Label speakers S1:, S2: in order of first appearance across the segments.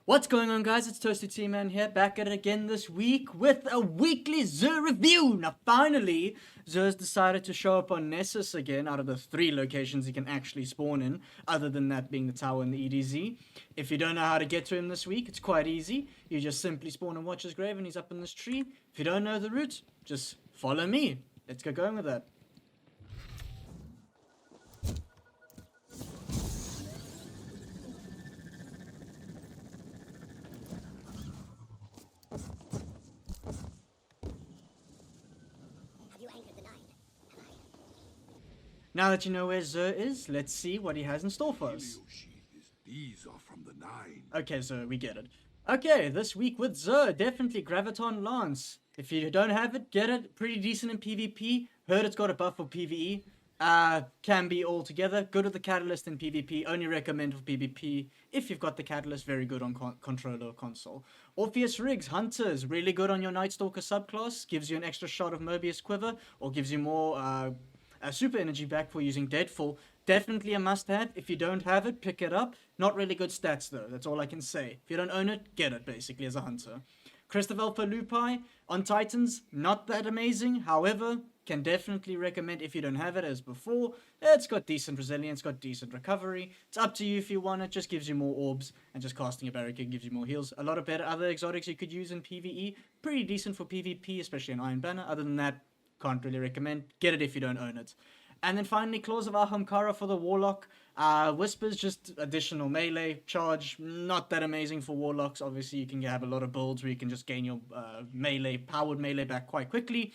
S1: What's going on, guys? It's Toasty T-Man here, back at it again this week with a weekly Zur review. Now, finally, Zur's decided to show up on Nessus again out of the 3 locations he can actually spawn in, other than that being the tower and the EDZ. If you don't know how to get to him this week, it's quite easy. You just simply spawn and watch his grave and he's up in this tree. If you don't know the route, just follow me. Let's get going with that. Now that you know where Zur is, let's see what he has in store for us.
S2: These are from the Nine.
S1: Okay, Zur, we get it. Okay, this week with Zur, definitely Graviton Lance. If you don't have it, get it. Pretty decent in PvP. Heard it's got a buff for PvE. Can be all together. Good with the Catalyst in PvP. Only recommend for PvP. If you've got the Catalyst, very good on controller or console. Orpheus Rigs, Hunters, really good on your Night Stalker subclass. Gives you an extra shot of Mobius Quiver, or gives you more super energy back for using Deadfall. Definitely a must-have. If you don't have it, pick it up. Not really good stats, though. That's all I can say. If you don't own it, get it, basically, as a hunter. Christopher Lupi on Titans, not that amazing. However, can definitely recommend if you don't have it as before. It's got decent resilience, got decent recovery. It's up to you if you want it. Just gives you more orbs, and just casting a barricade gives you more heals. A lot of better other exotics you could use in PvE. Pretty decent for PvP, especially in Iron Banner. Other than that, can't really recommend. Get it if you don't own it. And then finally, Claws of Ahamkara for the Warlock. Whispers, just additional melee charge. Not that amazing for Warlocks. Obviously, you can have a lot of builds where you can just gain your powered melee back quite quickly.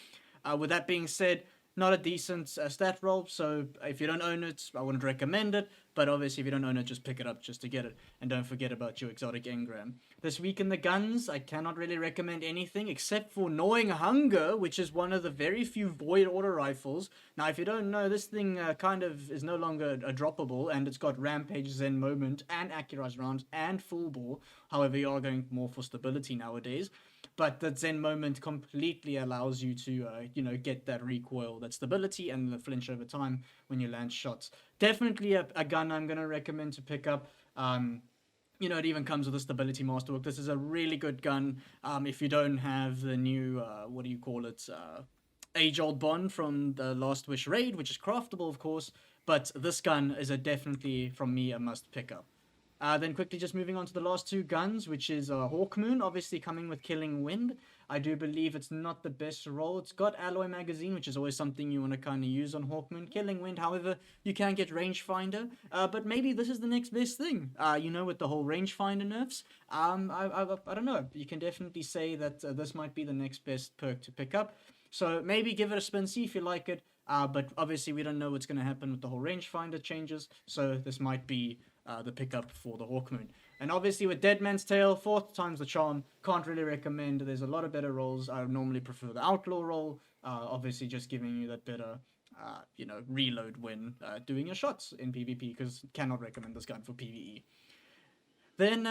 S1: With that being said, not a decent stat roll, so if you don't own it, I wouldn't recommend it. But obviously, if you don't own it, just pick it up just to get it. And don't forget about your exotic engram. This week in the guns, I cannot really recommend anything except for Gnawing Hunger, which is one of the very few Void Order rifles. Now, if you don't know, this thing kind of is no longer a droppable, and it's got Rampage, Zen Moment, and Accurized Rounds, and Full Bore. However, you are going more for stability nowadays. But the Zen Moment completely allows you to, get that recoil, that stability, and the flinch over time when you land shots. Definitely a gun I'm going to recommend to pick up. It even comes with a stability masterwork. This is a really good gun. If you don't have the new, age-old bond from the Last Wish raid, which is craftable, of course. But this gun is definitely, from me, a must pick up. Then quickly just moving on to the last 2 guns, which is Hawkmoon, obviously coming with Killing Wind. I do believe it's not the best roll. It's got Alloy Magazine, which is always something you want to kind of use on Hawkmoon. Killing Wind, however, you can get Rangefinder, but maybe this is the next best thing. With the whole Rangefinder nerfs, I don't know. You can definitely say that this might be the next best perk to pick up. So maybe give it a spin, see if you like it. But obviously we don't know what's going to happen with the whole Rangefinder changes, so this might be the pickup for the Hawkmoon. And obviously with Dead Man's Tale, 4th time's the charm. Can't really recommend. There's a lot of better rolls. I normally prefer the Outlaw roll. Obviously just giving you that better, reload when doing your shots in PvP, because cannot recommend this gun for PvE. Then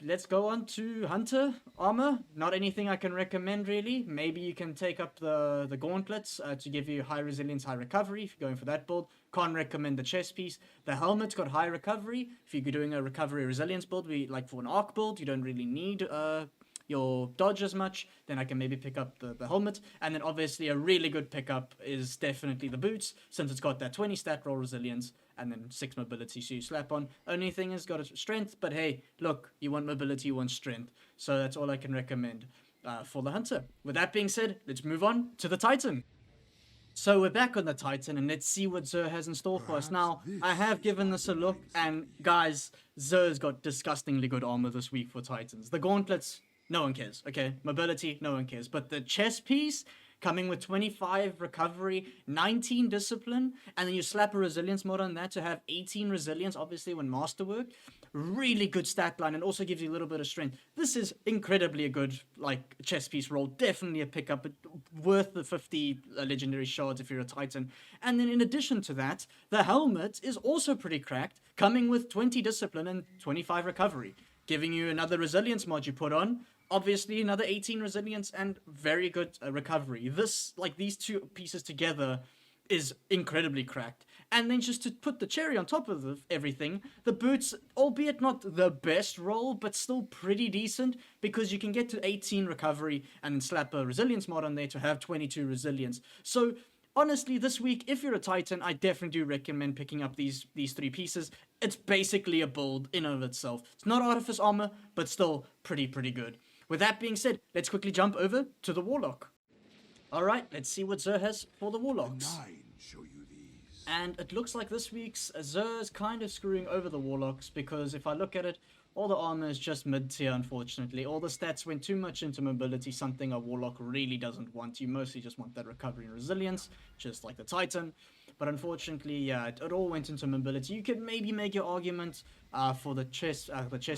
S1: let's go on to Hunter armor. Not anything I can recommend really. Maybe you can take up the gauntlets to give you high resilience, high recovery if you're going for that build. Can't recommend the chest piece. The helmet's got high recovery. If you're doing a recovery resilience build, like for an arc build, you don't really need your dodge as much, then I can maybe pick up the helmet. And then obviously a really good pickup is definitely the boots, since it's got that 20 stat roll resilience and then 6 mobility, so you slap on. Only thing is got a strength, but hey, look, you want mobility, you want strength. So that's all I can recommend for the Hunter. With that being said, let's move on to the Titan. So we're back on the Titan, and let's see what Zur has in store for us. Now, I have given this a look, and guys, Zur's got disgustingly good armor this week for Titans. The gauntlets, no one cares, okay? Mobility, no one cares. But the chest piece, coming with 25 recovery, 19 discipline, and then you slap a resilience mod on that to have 18 resilience, obviously, when masterwork. Really good stat line, and also gives you a little bit of strength. This is incredibly a good, chest piece roll. Definitely a pickup, but worth the 50 legendary shards if you're a Titan. And then in addition to that, the helmet is also pretty cracked, coming with 20 discipline and 25 recovery, giving you another resilience mod you put on. Obviously, another 18 resilience and very good recovery. These 2 pieces together is incredibly cracked. And then just to put the cherry on top of everything, the boots, albeit not the best roll, but still pretty decent, because you can get to 18 recovery and then slap a resilience mod on there to have 22 resilience. So honestly, this week, if you're a Titan, I definitely do recommend picking up these three pieces. It's basically a build in and of itself. It's not Artifice armor, but still pretty good. With that being said, let's quickly jump over to the Warlock. Alright, let's see what Xur has for the Warlocks.
S2: Nine show you these.
S1: And it looks like this week's Xur is kind of screwing over the Warlocks, because if I look at it, all the armor is just mid-tier, unfortunately. All the stats went too much into mobility, something a Warlock really doesn't want. You mostly just want that recovery and resilience, just like the Titan. But unfortunately, yeah, it all went into mobility. You could maybe make your argument for the chest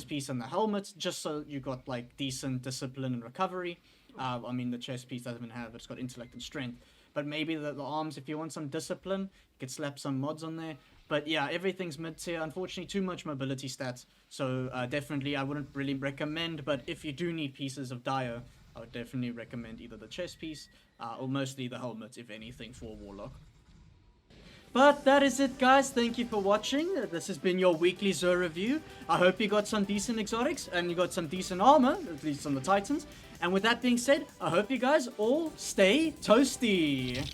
S1: piece and the helmet, just so you got like decent discipline and recovery. I mean, the chest piece doesn't even have it. It's got intellect and strength. But maybe the arms, if you want some discipline, you could slap some mods on there. But yeah, everything's mid-tier. Unfortunately, too much mobility stats. So definitely, I wouldn't really recommend. But if you do need pieces of Dio, I would definitely recommend either the chest piece or mostly the helmet, if anything, for Warlock. But that is it, guys. Thank you for watching. This has been your weekly Xur review. I hope you got some decent exotics and you got some decent armor, at least on the Titans. And with that being said, I hope you guys all stay toasty.